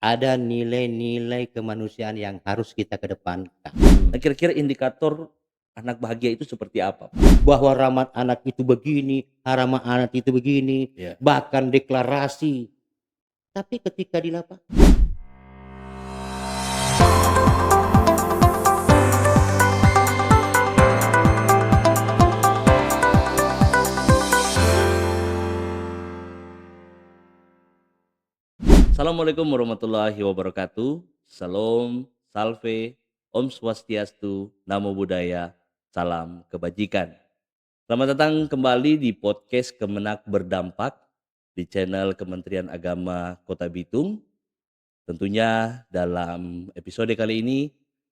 Ada nilai-nilai kemanusiaan yang harus kita kedepankan. Nah, kira-kira indikator anak bahagia itu seperti apa, Pak? Bahwa rahmat anak itu begini, haramah anak itu begini, Ya. bahkan deklarasi. Tapi ketika di lapangan, Assalamualaikum warahmatullahi wabarakatuh. Salam, salve, Om Swastiastu, Namo Buddhaya, salam kebajikan. Selamat datang kembali di podcast Kemenak Berdampak di channel Kementerian Agama Kota Bitung. Tentunya dalam episode kali ini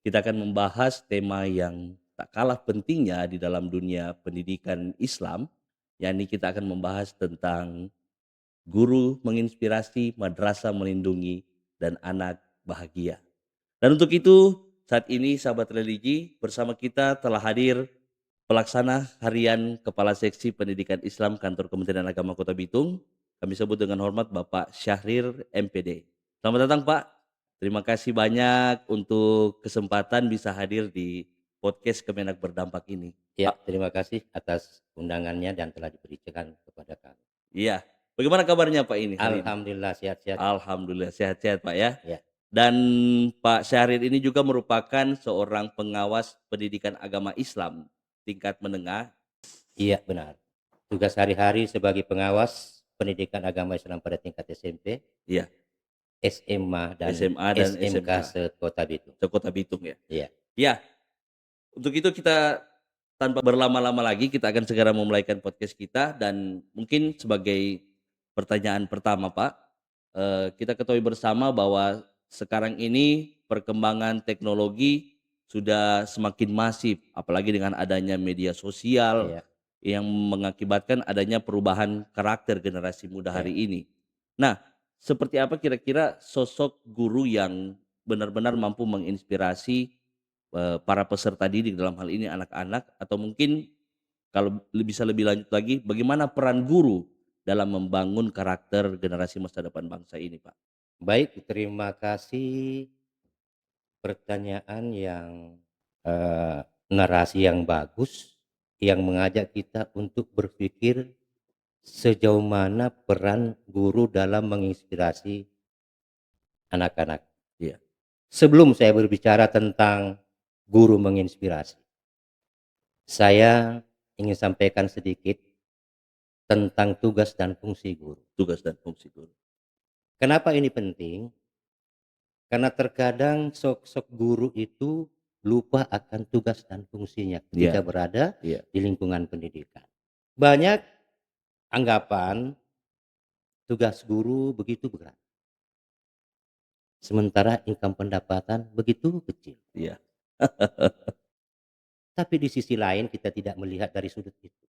kita akan membahas tema yang tak kalah pentingnya di dalam dunia pendidikan Islam, yakni kita akan membahas tentang guru menginspirasi, madrasah melindungi, dan anak bahagia. Dan untuk itu, saat ini sahabat religi bersama kita telah hadir pelaksana harian Kepala Seksi Pendidikan Islam Kantor Kementerian Agama Kota Bitung. Kami sebut dengan hormat Bapak Syahrir MPD. Selamat datang Pak. Terima kasih banyak untuk kesempatan bisa hadir di podcast Kemenak Berdampak ini. ya Pak, terima kasih atas undangannya dan telah diberikan kepada kami. iya. Bagaimana kabarnya Pak ini hari ini? Alhamdulillah sehat-sehat. Alhamdulillah sehat-sehat Pak ya. Ya, Dan Pak Syahrir ini juga merupakan seorang pengawas pendidikan agama Islam tingkat menengah. iya benar. Tugas hari-hari sebagai pengawas pendidikan agama Islam pada tingkat SMP, Iya, SMA dan SMA dan SMK SMK sekota Bitung. sekota Bitung ya. Iya, Iya, untuk itu kita tanpa berlama-lama lagi kita akan segera memulaikan podcast kita dan mungkin sebagai pertanyaan pertama Pak, kita ketahui bersama bahwa sekarang ini perkembangan teknologi sudah semakin masif, apalagi dengan adanya media sosial iya, yang mengakibatkan adanya perubahan karakter generasi muda iya. hari ini. Nah, seperti apa kira-kira sosok guru yang benar-benar mampu menginspirasi para peserta didik dalam hal ini anak-anak, atau mungkin kalau bisa lebih lanjut lagi, bagaimana peran guru dalam membangun karakter generasi masa depan bangsa ini, Pak? Baik, terima kasih. Pertanyaan yang, narasi yang bagus, yang mengajak kita untuk berpikir sejauh mana peran guru dalam menginspirasi anak-anak. Iya, Sebelum saya berbicara tentang guru menginspirasi, saya ingin sampaikan sedikit tentang tugas dan fungsi guru. tugas dan fungsi guru. Kenapa ini penting? Karena terkadang sosok guru itu lupa akan tugas dan fungsinya ketika Iya, berada iya, di lingkungan pendidikan. Banyak anggapan tugas guru begitu berat, sementara income pendapatan begitu kecil. iya, Tapi di sisi lain kita tidak melihat dari sudut itu.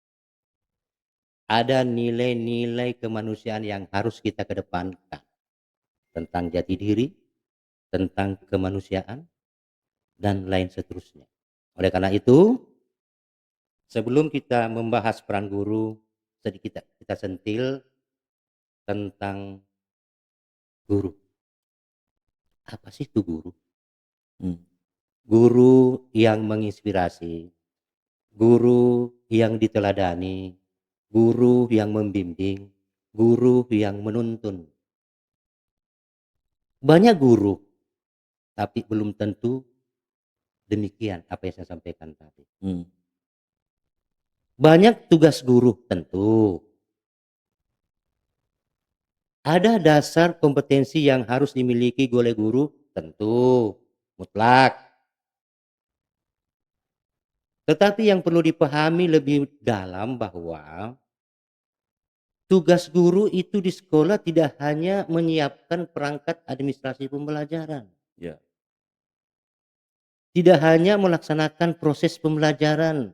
Ada nilai-nilai kemanusiaan yang harus kita kedepankan tentang jati diri, tentang kemanusiaan, dan lain seterusnya. Oleh karena itu, sebelum kita membahas peran guru, sedikit kita sentil tentang guru. Apa sih itu guru? mmm, Guru yang menginspirasi, guru yang diteladani, guru yang membimbing, guru yang menuntun. Banyak guru, tapi belum tentu demikian apa yang saya sampaikan tadi. mmm, Banyak tugas guru tentu. Ada dasar kompetensi yang harus dimiliki oleh guru tentu, mutlak. Tetapi yang perlu dipahami lebih dalam bahwa tugas guru itu di sekolah tidak hanya menyiapkan perangkat administrasi pembelajaran, iya, tidak hanya melaksanakan proses pembelajaran,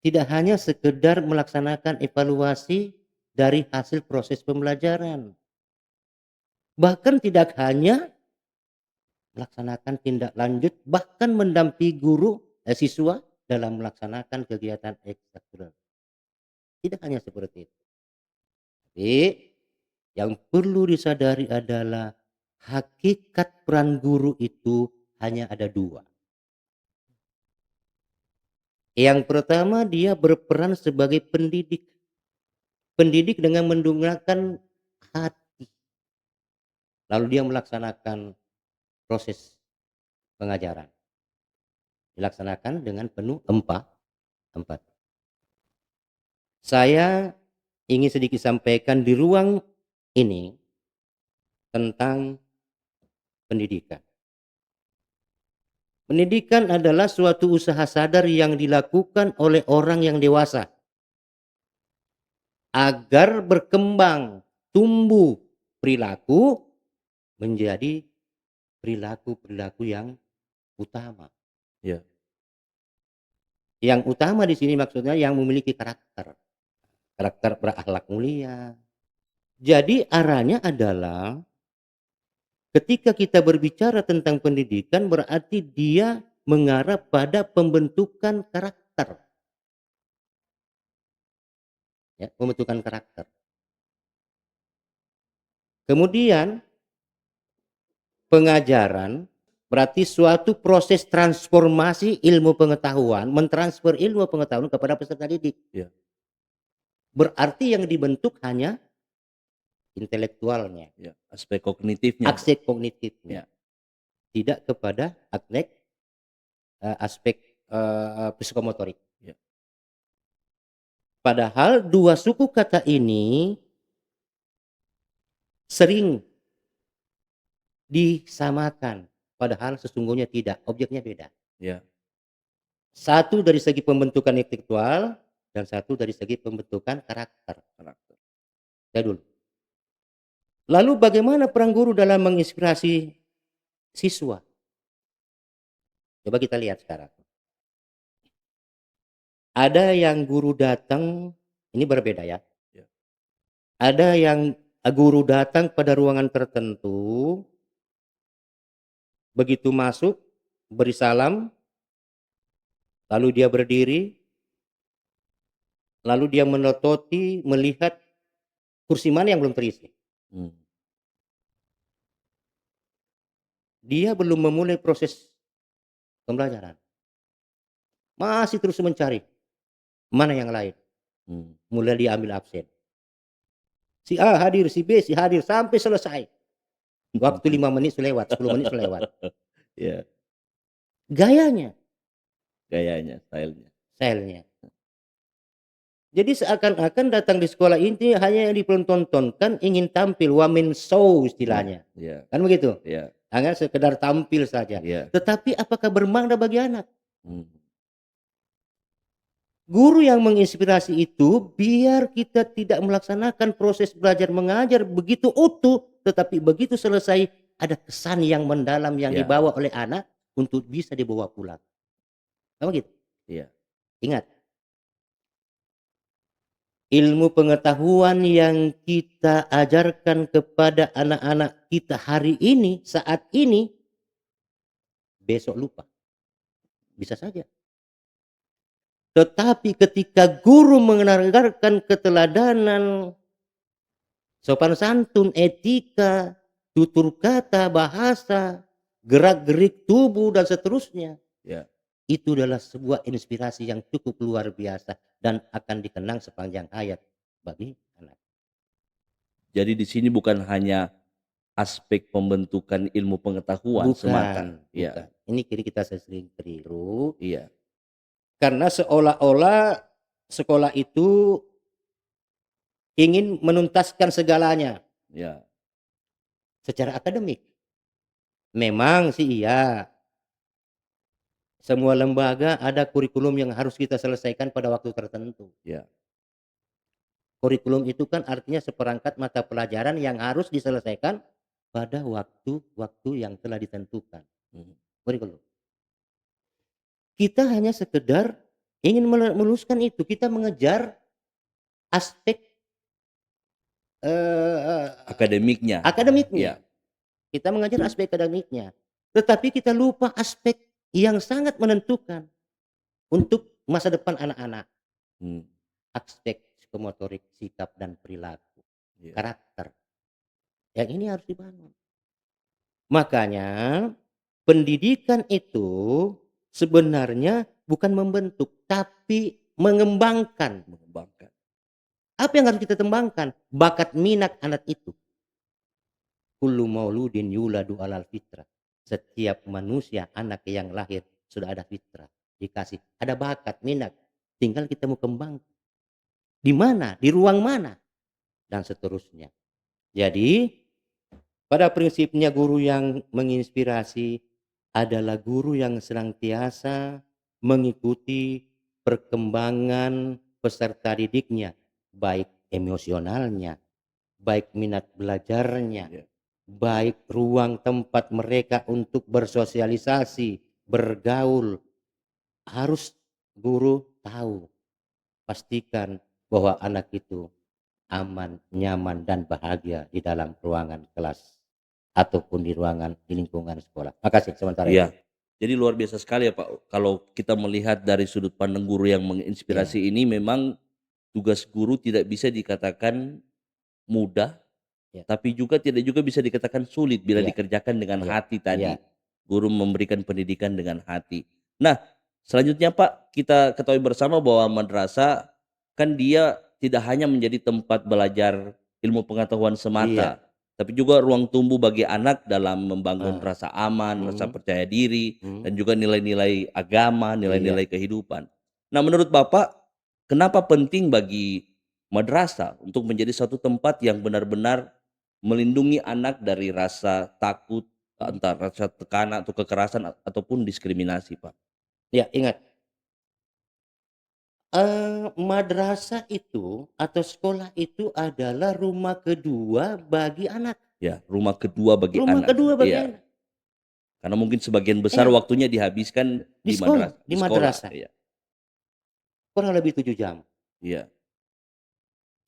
tidak hanya sekedar melaksanakan evaluasi dari hasil proses pembelajaran, bahkan tidak hanya melaksanakan tindak lanjut, bahkan mendampingi siswa dalam melaksanakan kegiatan ekstrakurikuler. Tidak hanya seperti itu. Tapi Yang perlu disadari adalah hakikat peran guru itu hanya ada 2. Yang pertama, dia berperan sebagai pendidik. Pendidik dengan menggunakan hati, lalu dia melaksanakan proses pengajaran, dilaksanakan dengan penuh empati. Saya ingin sedikit sampaikan di ruang ini tentang pendidikan. Pendidikan adalah suatu usaha sadar yang dilakukan oleh orang yang dewasa agar berkembang, tumbuh perilaku menjadi perilaku-perilaku yang utama. Ya, Yang utama di sini maksudnya yang memiliki karakter, karakter berakhlak mulia. Jadi arahnya adalah ketika kita berbicara tentang pendidikan berarti dia mengarah pada pembentukan karakter, ya, pembentukan karakter. Kemudian pengajaran berarti suatu proses transformasi ilmu pengetahuan, mentransfer ilmu pengetahuan kepada peserta didik. ya, Berarti yang dibentuk hanya intelektualnya, ya. Aspek kognitifnya, Bro. aspek kognitifnya, Ya, tidak kepada aspek psikomotorik. ya, Padahal 2 suku kata ini sering disamakan, padahal sesungguhnya tidak, objeknya beda. ya. Satu dari segi pembentukan intelektual dan satu dari segi pembentukan karakter. Karakter. Ya dulu. Lalu bagaimana peran guru dalam menginspirasi siswa? Coba kita lihat sekarang. Ada yang guru datang, ini berbeda ya. Ya, Ada yang guru datang pada ruangan tertentu, begitu masuk, beri salam, lalu dia berdiri, lalu dia menototi, melihat kursi mana yang belum terisi. hmm, Dia belum memulai proses pembelajaran. Masih terus mencari, mana yang lain. hmm. Mulai diambil absen. Si A hadir, si B si hadir, sampai selesai. Waktu 5 menit selewat, 10 menit selewat. Ya, Gayanya, gayanya, stylenya. stylenya. Jadi seakan-akan datang di sekolah ini hanya yang dipertontonkan, ingin tampil, one show istilahnya. Ya, Kan begitu? ya, Hanya sekedar tampil saja. ya. Tetapi apakah bermakna bagi anak? Hmm, Guru yang menginspirasi itu biar kita tidak melaksanakan proses belajar mengajar begitu utuh, tetapi begitu selesai ada kesan yang mendalam yang ya, dibawa oleh anak untuk bisa dibawa pulang. Kan begitu? ya, Ingat, ilmu pengetahuan yang kita ajarkan kepada anak-anak kita hari ini, saat ini, besok lupa. Bisa saja. Tetapi ketika guru mengajarkan keteladanan, sopan santun, etika, tutur kata, bahasa, gerak-gerik tubuh dan seterusnya, ya. itu adalah sebuah inspirasi yang cukup luar biasa dan akan dikenang sepanjang hayat bagi anak. Jadi di sini bukan hanya aspek pembentukan ilmu pengetahuan semata. Bukan, Iya, bukan. Ini kiri kita sering keliru iya, karena seolah-olah sekolah itu ingin menuntaskan segalanya iya, secara akademik. Memang sih iya, semua lembaga ada kurikulum yang harus kita selesaikan pada waktu tertentu. iya. Kurikulum itu kan artinya seperangkat mata pelajaran yang harus diselesaikan pada waktu-waktu yang telah ditentukan. Mhm. Kurikulum. Kita hanya sekedar ingin meluluskan itu, kita mengejar aspek, eee, Akademiknya. akademiknya. Iya, Kita mengajar aspek akademiknya, tetapi kita lupa aspek yang sangat menentukan untuk masa depan anak-anak, hmm, aspek psikomotorik, sikap dan perilaku, iya. karakter. Yang ini harus dibangun. Makanya pendidikan itu sebenarnya bukan membentuk, tapi mengembangkan. Mengembangkan. Apa yang harus kita kembangkan? Bakat minat anak itu. Kullu mauludin yuladu 'alal fitrah. Setiap manusia, anak yang lahir sudah ada fitrah, dikasih, ada bakat, minat, tinggal kita mau kembangkan. Di mana, di ruang mana, dan seterusnya. Jadi, pada prinsipnya guru yang menginspirasi adalah guru yang senantiasa mengikuti perkembangan peserta didiknya, baik emosionalnya, baik minat belajarnya, Ya. baik ruang tempat mereka untuk bersosialisasi, bergaul. Harus guru tahu, pastikan bahwa anak itu aman, nyaman, dan bahagia di dalam ruangan kelas ataupun di lingkungan sekolah. Makasih sementara itu. Iya. Jadi luar biasa sekali ya Pak, kalau kita melihat dari sudut pandang guru yang Iya, menginspirasi ini memang tugas guru tidak bisa dikatakan mudah, iya, tapi tidak juga bisa dikatakan sulit bila iya, dikerjakan dengan iya, hati iya, tadi. Guru memberikan pendidikan dengan hati. Nah, selanjutnya Pak, kita ketahui bersama bahwa madrasah kan dia tidak hanya menjadi tempat belajar ilmu pengetahuan iya, semata, tapi juga ruang tumbuh bagi anak dalam membangun heeh, rasa aman, rasa mhm, percaya diri, mhm, dan juga nilai-nilai agama, iya, nilai-nilai kehidupan. Nah, menurut Bapak, kenapa penting bagi madrasah untuk menjadi suatu tempat yang benar-benar melindungi anak dari rasa takut, mhm, entah rasa tekanan atau kekerasan ataupun diskriminasi, Pak? iya, ingat, madrasah itu atau sekolah itu adalah rumah kedua bagi anak, Ya, rumah kedua bagi rumah anak. kedua bagi Iya, anak. karena mungkin sebagian besar Ingat, waktunya dihabiskan di di sekolah, di di sekolah, madrasah, iya, kurang lebih 7 jam. iya,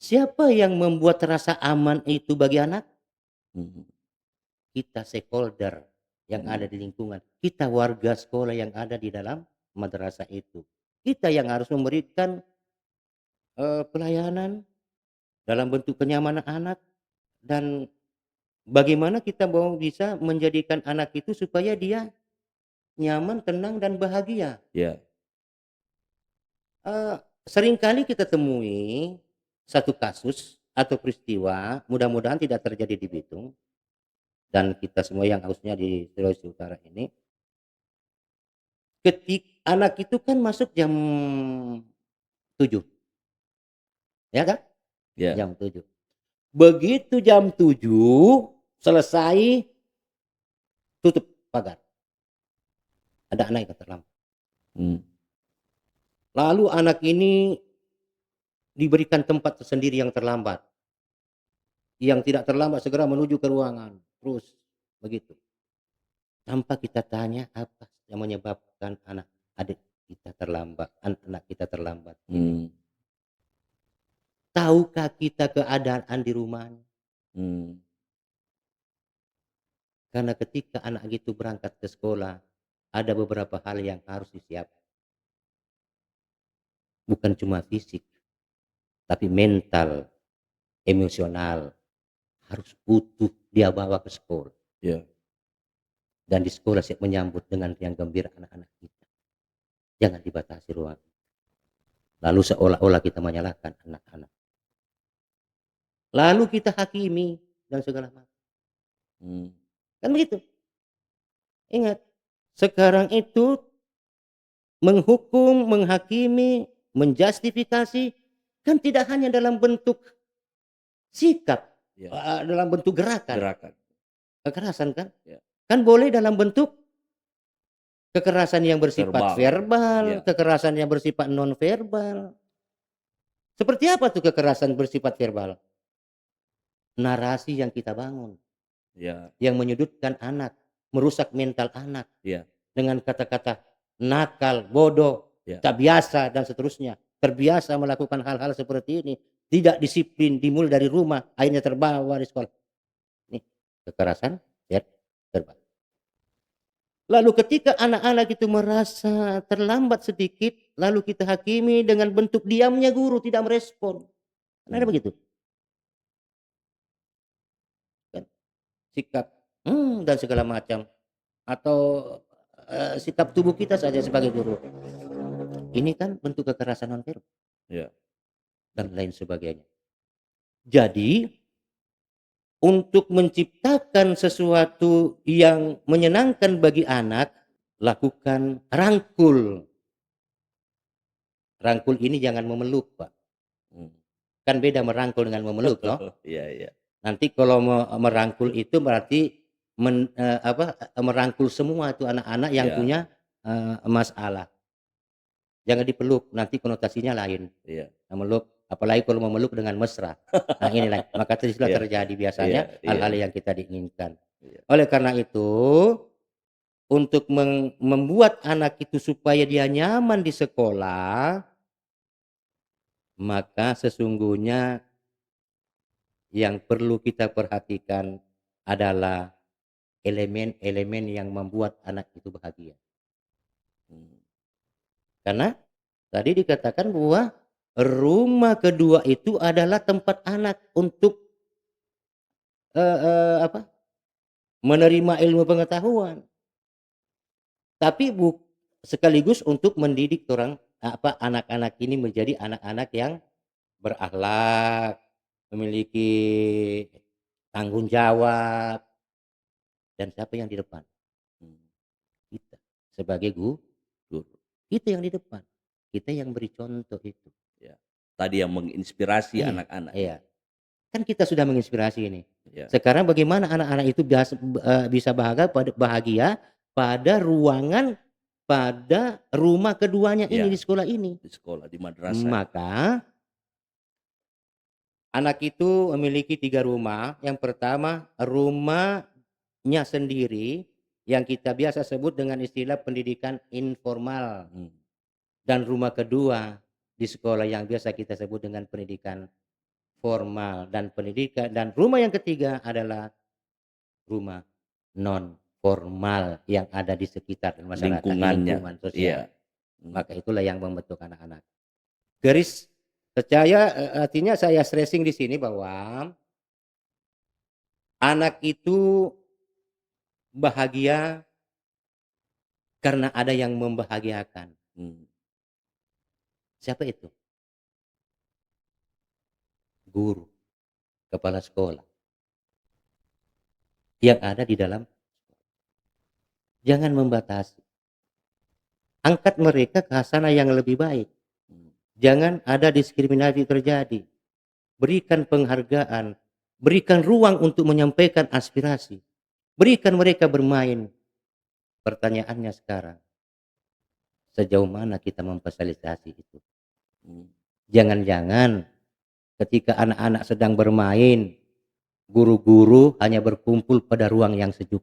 Siapa yang membuat rasa aman itu bagi anak? mhm, Kita stakeholder yang ada mhm, di lingkungan, kita warga sekolah yang ada di dalam madrasah itu. Kita yang harus memberikan, pelayanan dalam bentuk kenyamanan anak dan bagaimana kita mau bisa menjadikan anak itu supaya dia nyaman, tenang, dan bahagia. iya, Eee, Seringkali kita temui satu kasus atau peristiwa, mudah-mudahan tidak terjadi di Bitung dan kita semua yang khususnya di Sulawesi Utara ini, anak itu kan masuk jam 7, ya kan? iya, Jam 7. Begitu jam 7 selesai, tutup pagar, ada anak yang terlambat. mmm, Lalu anak ini diberikan tempat tersendiri yang terlambat, yang tidak terlambat segera menuju ke ruangan, terus begitu. Tanpa kita tanya apa yang menyebabkan adik kita terlambat, anak kita terlambat ini. mmm, Tahukah kita keadaan di rumahnya? mmm, Karena ketika anak itu berangkat ke sekolah, ada beberapa hal yang harus disiapkan. Bukan cuma fisik, tapi mental, emosional, harus utuh dia bawa ke sekolah. iya, Dan di sekolah siap menyambut dengan riang gembira anak-anak kita. Jangan dibatasi ruang. Lalu seolah-olah kita menyalahkan anak-anak. Lalu kita hakimi dan segala macam. mmm, Kan begitu. Ingat, sekarang itu menghukum, menghakimi, menjustifikasi kan tidak hanya dalam bentuk sikap, iya, dalam bentuk gerakan, gerakan, kekerasan kan? iya, Kan boleh dalam bentuk kekerasan yang bersifat verbal, verbal, iya, kekerasan yang bersifat nonverbal. Seperti apa tuh kekerasan bersifat verbal? Narasi yang kita bangun, iya, yang menyudutkan anak, merusak mental anak iya, dengan kata-kata nakal, bodoh, iya, tak biasa dan seterusnya. Terbiasa melakukan hal-hal seperti ini, tidak disiplin, dimulai dari rumah, akhirnya terbawa di sekolah. Nih, kekerasan verbal. Lalu ketika anak-anak itu merasa terlambat sedikit, lalu kita hakimi dengan bentuk diamnya guru, tidak merespon. Kan ada mmm, begitu, kan? sikap, dan segala macam, atau, sikap tubuh kita saja sebagai guru. Ini kan bentuk kekerasan nonverbal Iya. dan lain sebagainya. Jadi, untuk menciptakan sesuatu yang menyenangkan bagi anak, lakukan rangkul. Rangkul ini jangan memeluk, Pak. Mmm. Kan beda merangkul dengan memeluk toh. Iya iya. Nanti kalau merangkul itu berarti merangkul semua tuh anak-anak yang Iya punya, masalah. Jangan dipeluk, nanti konotasinya lain. iya. Memeluk, apalagi kalau memeluk dengan mesra. Nah inilah, maka disitulah Iya terjadi iya biasanya iya hal-hal yang kita diinginkan. iya. Oleh karena itu, untuk membuat anak itu supaya dia nyaman di sekolah, maka sesungguhnya yang perlu kita perhatikan adalah elemen-elemen yang membuat anak itu bahagia. Mmm. Karena tadi dikatakan bahwa rumah kedua itu adalah tempat anak untuk, eee eee, apa, menerima ilmu pengetahuan, tapi sekaligus untuk mendidik anak-anak ini menjadi anak-anak yang berakhlak, memiliki tanggung jawab, dan siapa yang di depan? Mmm. Kita sebagai Guru. kita yang di depan, kita yang beri contoh itu. Ya. Tadi yang menginspirasi Iya anak-anak iya, ya. kan kita sudah menginspirasi ini. Ya. Sekarang bagaimana anak-anak itu bisa bahagia pada ruangan, pada rumah keduanya ini Iya. di sekolah ini. Di sekolah, di madrasah ya. Maka anak itu memiliki 3 rumah. Yang pertama rumahnya sendiri yang kita biasa sebut dengan istilah pendidikan informal, Mmm. dan rumah kedua di sekolah yang biasa kita sebut dengan pendidikan formal, dan rumah yang ketiga adalah rumah non formal yang ada di sekitar masyarakat, di Lingkungannya. lingkungan Iya. sosial. Mmm. Maka itulah yang membentuk anak-anak. Garis artinya saya stressing di sini bahwa anak itu bahagia karena ada yang membahagiakan. Mmm. Siapa itu? Guru, kepala sekolah yang ada di dalam. Jangan membatasi. Angkat mereka ke hasanah yang lebih baik. Mmm. Jangan ada diskriminasi terjadi. Berikan penghargaan, berikan ruang untuk menyampaikan aspirasi, berikan mereka bermain. Pertanyaannya sekarang, sejauh mana kita memfasilitasi itu? Mmm. Jangan-jangan ketika anak-anak sedang bermain, guru-guru hanya berkumpul pada ruang yang sejuk,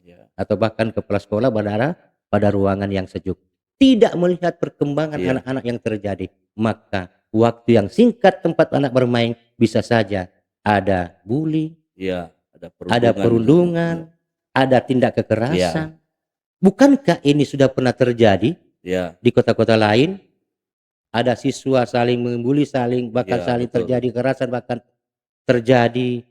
Iya. atau bahkan kepala sekolah berada pada ruangan yang sejuk. Tidak melihat perkembangan Iya anak-anak yang terjadi, maka waktu yang singkat tempat anak bermain bisa saja ada bully, iya. Ada ada perundungan di sana. perundungan, ada tindak Iya kekerasan. Bukankah ini sudah pernah terjadi iya di kota-kota lain? Ada siswa saling membuli, bahkan iya, saling betul terjadi kekerasan, bahkan terjadi,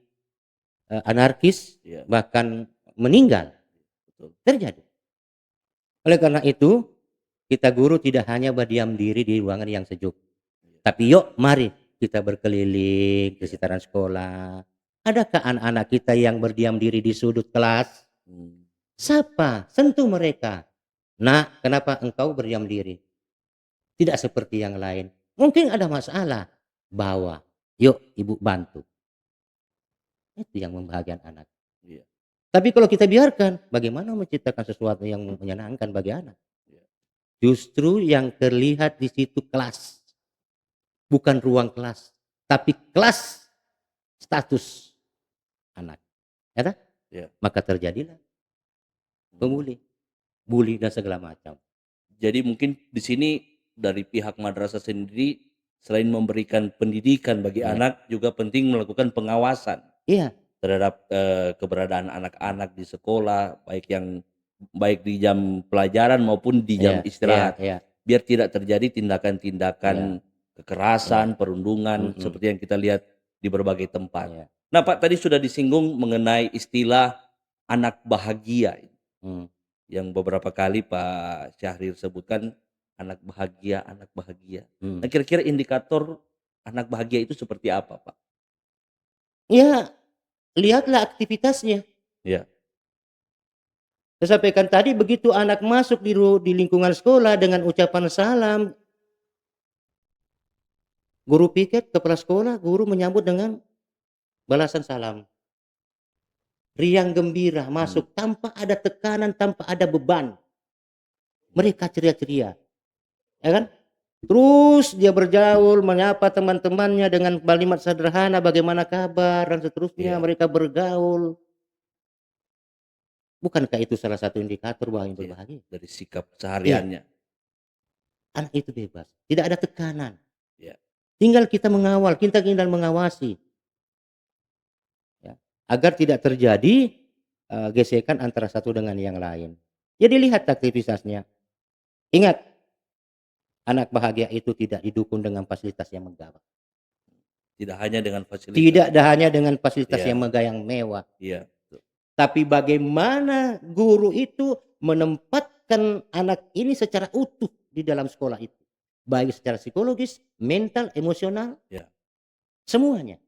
anarkis, iya, bahkan meninggal, betul. terjadi. Oleh karena itu, kita guru tidak hanya berdiam diri di ruangan yang sejuk, Iya tapi yuk mari kita berkeliling di iya. sekitaran sekolah. Adakah anak-anak kita yang berdiam diri di sudut kelas? Mmm. Sapa, sentuh mereka. "Nak, kenapa engkau berdiam diri? Tidak seperti yang lain. Mungkin ada masalah." Bawa, "Yuk ibu bantu." Itu yang membahagiakan anak. Iya Tapi kalau kita biarkan, bagaimana menciptakan sesuatu yang menyenangkan bagi anak? iya. Justru yang terlihat di situ kelas, bukan ruang kelas, tapi kelas status anak, ya kan? Iya. Maka terjadilah Mmm. pembuli, bully dan segala macam. Jadi mungkin di sini dari pihak madrasah sendiri selain memberikan pendidikan bagi Iya anak juga penting melakukan pengawasan iya terhadap, keberadaan anak-anak di sekolah baik di jam pelajaran maupun di iya jam iya istirahat. iya Biar tidak terjadi iya tindakan-tindakan iya, kekerasan, perundungan mhm, seperti yang kita lihat di berbagai tempat. iya. Nah, Pak, tadi sudah disinggung mengenai istilah anak bahagia Hmm, yang beberapa kali Pak Syahrir sebutkan anak bahagia, anak bahagia. Nah, hmm. kira-kira indikator anak bahagia itu seperti apa, Pak? Ya, lihatlah aktivitasnya. Ya, Saya sampaikan tadi begitu anak masuk di lingkungan sekolah dengan ucapan salam, guru piket, kepala sekolah, guru menyambut dengan balasan salam. Riang gembira mhm, masuk tanpa ada tekanan, tanpa ada beban. iya, Mereka ceria-ceria, ya kan? Terus dia bergaul, menyapa teman-temannya dengan kalimat sederhana, bagaimana kabar dan seterusnya. iya, Mereka bergaul. Bukankah itu salah satu indikator bahwa yang iya, berbahagia? dari sikap Iya, sehariannya, anak itu bebas, tidak ada tekanan. ya, Tinggal kita mengawal, kita tinggal mengawasi, ya, agar tidak terjadi gesekan antara satu dengan yang lain. Jadi lihat aktivitasnya. Ingat, anak bahagia itu tidak didukung dengan fasilitas yang megah. tidak hanya dengan fasilitas, Tidak hanya dengan fasilitas yang iya, megah yang mewah. iya, betul, Tapi bagaimana guru itu menempatkan anak ini secara utuh di dalam sekolah itu. Baik secara psikologis, mental, emosional, iya, semuanya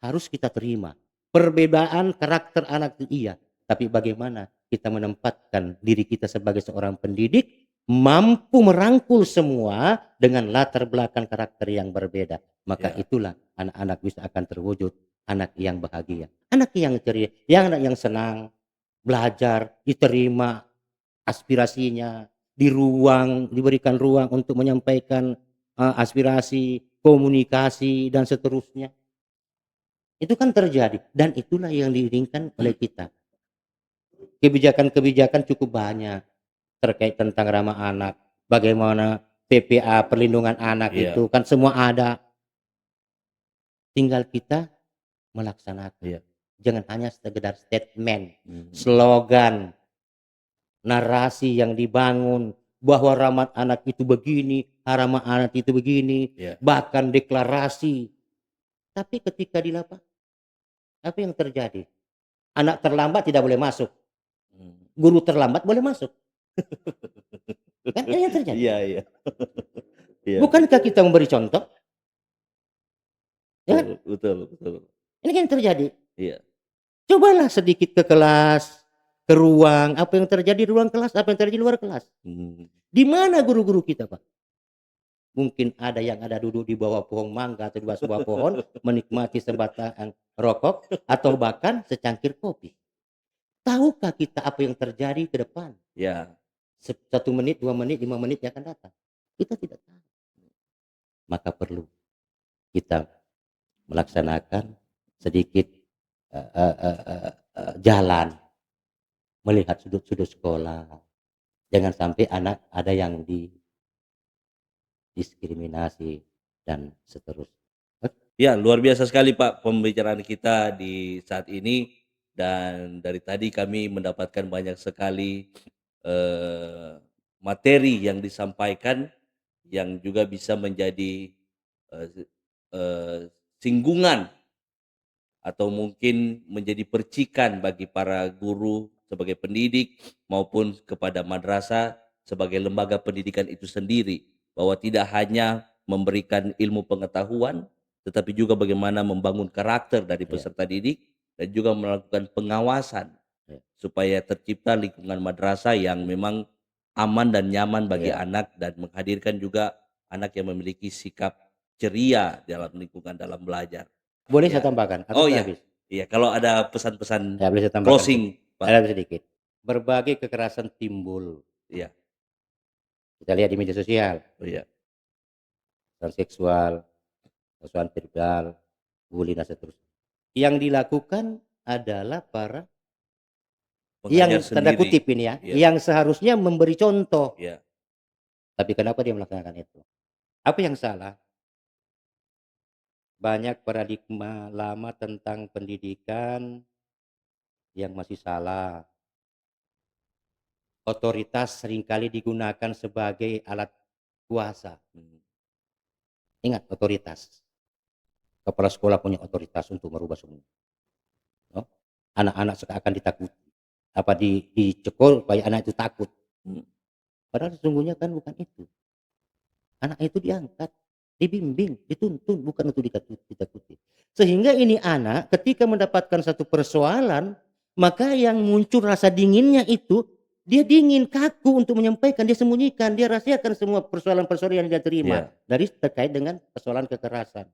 harus kita terima. Perbedaan karakter anak itu iya, tapi bagaimana kita menempatkan diri kita sebagai seorang pendidik mampu merangkul semua dengan latar belakang karakter yang berbeda. Maka iya, itulah anak-anak bisa akan terwujud anak yang bahagia, anak yang ceria, anak yang senang, belajar, diterima aspirasinya, diberikan ruang untuk menyampaikan, aspirasi, komunikasi, dan seterusnya. Itu kan terjadi dan itulah yang diinginkan oleh kita. Kebijakan-kebijakan cukup banyak terkait tentang ramah anak, bagaimana PPA, perlindungan anak iya, itu kan semua ada, tinggal kita melaksanakan. iya, Jangan hanya sekedar statement, mhm, slogan, narasi yang dibangun bahwa rahmat anak itu begini, ramah anak itu begini, iya, bahkan deklarasi. Tapi ketika di lapangan, apa yang terjadi? Anak terlambat tidak boleh masuk, mmm. guru terlambat boleh masuk. Kan ini yang terjadi. Iya, iya, iya, Bukankah kita memberi contoh? Ya kan? betul, betul, betul, Ini kan yang terjadi. iya, Cobalah sedikit ke kelas, ke ruang, apa yang terjadi di ruang kelas, apa yang terjadi di luar kelas. mhm, Di mana guru-guru kita, Pak? Mungkin ada duduk di bawah pohon mangga atau di bawah sebuah pohon, menikmati sebatang rokok atau bahkan secangkir kopi. Tahukah kita apa yang terjadi ke depan? iya, 1 menit, 2 menit, 5 menit yang akan datang. Kita tidak tahu. Maka perlu kita melaksanakan sedikit, jalan, melihat sudut-sudut sekolah. Jangan sampai anak ada yang didiskriminasi dan seterusnya. iya, luar biasa sekali Pak pembicaraan kita di saat ini dan dari tadi kami mendapatkan banyak sekali, eee, materi yang disampaikan yang juga bisa menjadi, eee, se singgungan atau mungkin menjadi percikan bagi para guru sebagai pendidik maupun kepada madrasah sebagai lembaga pendidikan itu sendiri, bahwa tidak hanya memberikan ilmu pengetahuan, tetapi juga bagaimana membangun karakter dari Ya, peserta didik dan juga melakukan pengawasan ya, supaya tercipta lingkungan madrasah yang memang aman dan nyaman bagi ya. anak dan menghadirkan juga anak yang memiliki sikap ceria dalam lingkungan dalam belajar. Boleh saya Ya. tambahkan atau Oh sudah iya, habis? iya, kalau ada pesan-pesan Ya boleh saya tambahkan closing, Pak. ada sedikit. Berbagai kekerasan timbul. Iya, Kita lihat di media sosial, oh iya, kekerasan seksual, kekerasan verbal, bully dan seterusnya. Yang dilakukan adalah para pengajar yang tanda sendiri. kutip ini ya, Iya, yang seharusnya memberi contoh. iya, Tapi kenapa dia melaksanakan itu? Apa yang salah? Banyak paradigma lama tentang pendidikan yang masih salah. Otoritas seringkali digunakan sebagai alat kuasa. mhm, Ingat otoritas. Kepala sekolah punya otoritas untuk merubah semua. anak-anak akan ditakuti, apa dicekol supaya anak itu takut. Hmm. Padahal sesungguhnya kan bukan itu. Anak itu diangkat, dibimbing, dituntun, bukan untuk ditakuti. Sehingga ini anak ketika mendapatkan satu persoalan, maka yang muncul rasa dinginnya itu, dia dingin, kaku untuk menyampaikan, dia sembunyikan, dia rahasiakan semua persoalan-persoalan yang dia terima Iya, dari terkait dengan persoalan kekerasan.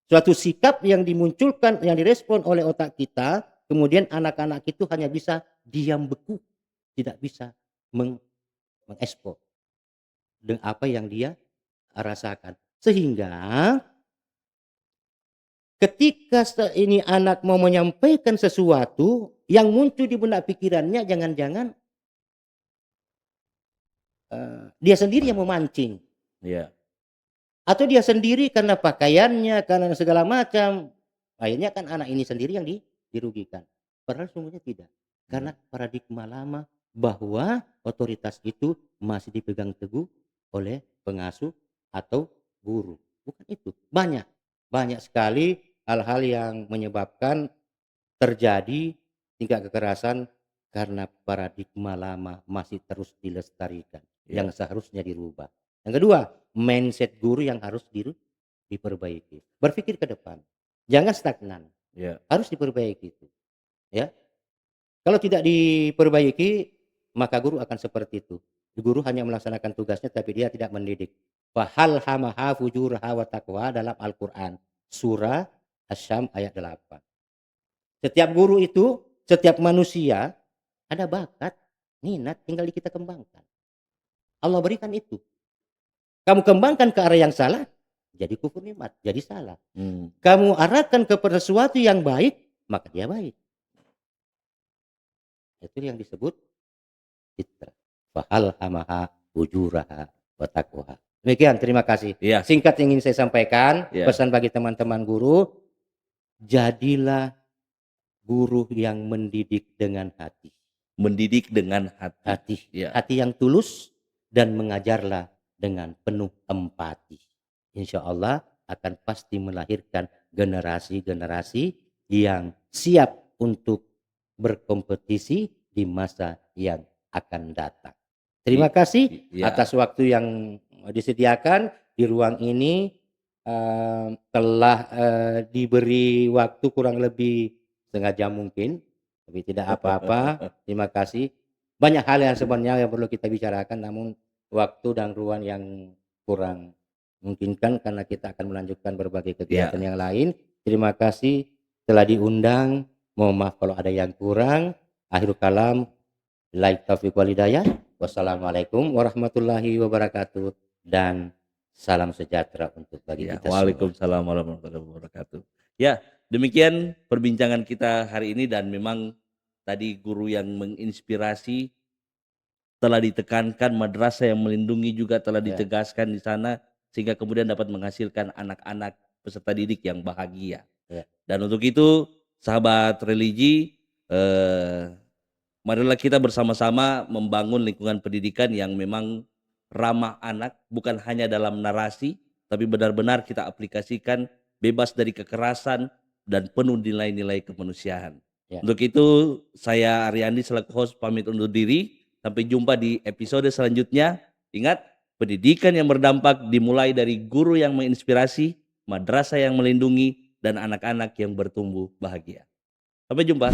Suatu sikap yang dimunculkan, yang direspon oleh otak kita, kemudian anak-anak itu hanya bisa diam beku, tidak bisa mengekspor dengan apa yang dia rasakan. Sehingga ketika ini anak mau menyampaikan sesuatu, yang muncul di benak pikirannya jangan-jangan, dia sendiri yang memancing. iya, Atau dia sendiri karena pakaiannya, karena segala macam. Akhirnya kan anak ini sendiri yang dirugikan. Padahal sungguhnya tidak. hmm, Karena paradigma lama bahwa otoritas itu masih dipegang teguh oleh pengasuh atau guru. Bukan itu. Banyak. Banyak sekali hal-hal yang menyebabkan terjadi tingkat kekerasan karena paradigma lama masih terus dilestarikan. iya, Yang seharusnya dirubah. Yang kedua, mindset guru yang harus diperbaiki. Berpikir ke depan. Jangan stagnan. iya, Harus diperbaiki itu. Ya. Kalau tidak diperbaiki, maka guru akan seperti itu. Guru hanya melaksanakan tugasnya tapi dia tidak mendidik. Fahal hamaha fujurha wa taqwa dalam Al-Quran. Surah Asy-Syam ayat 8. Setiap guru itu, setiap manusia ada bakat, minat, tinggal kita kembangkan. Allah berikan itu. Kamu kembangkan ke arah yang salah, jadi kufur nikmat, jadi salah. hmm, Kamu arahkan kepada sesuatu yang baik, maka dia baik. Itu yang disebut fitrah. Fahal hamaha ujuraha wa taqwaha. Demikian, terima kasih. iya, Singkat yang ingin saya sampaikan, iya. pesan bagi teman-teman guru, jadilah guru yang mendidik dengan hati. Mendidik dengan hati. Hati, Iya, hati yang tulus dan mengajarlah dengan penuh empati. Insya Allah akan pasti melahirkan generasi-generasi yang siap untuk berkompetisi di masa yang akan datang. i Terima kasih iya, atas waktu yang disediakan di ruang ini. Telah diberi waktu kurang lebih setengah jam mungkin, tapi tidak apa-apa. Terima kasih. Banyak hal yang sebenarnya yang perlu kita bicarakan, namun waktu dan ruang yang kurang memungkinkan karena kita akan melanjutkan berbagai kegiatan iya. yang lain. Terima kasih telah diundang. Mohon maaf kalau ada yang kurang. Akhirul kalam. Billahi taufiq wal hidayah. Wassalamualaikum warahmatullahi wabarakatuh. Dan salam sejahtera untuk bagi Ya, kita semua. waalaikumsalam warahmatullahi wabarakatuh. Ya, demikian perbincangan kita hari ini dan memang tadi guru yang menginspirasi telah ditekankan, madrasah yang melindungi juga telah Ya, ditegaskan di sana sehingga kemudian dapat menghasilkan anak-anak peserta didik yang bahagia. ya, Dan untuk itu, sahabat religi, eh, marilah kita bersama-sama membangun lingkungan pendidikan yang memang ramah anak, bukan hanya dalam narasi, tapi benar-benar kita aplikasikan bebas dari kekerasan dan penuh nilai-nilai kemanusiaan. ya. Untuk itu, saya Ariandi selaku host pamit undur diri. Sampai jumpa di episode selanjutnya. Ingat, pendidikan yang berdampak dimulai dari guru yang menginspirasi, madrasah yang melindungi, dan anak-anak yang bertumbuh bahagia. Sampai jumpa.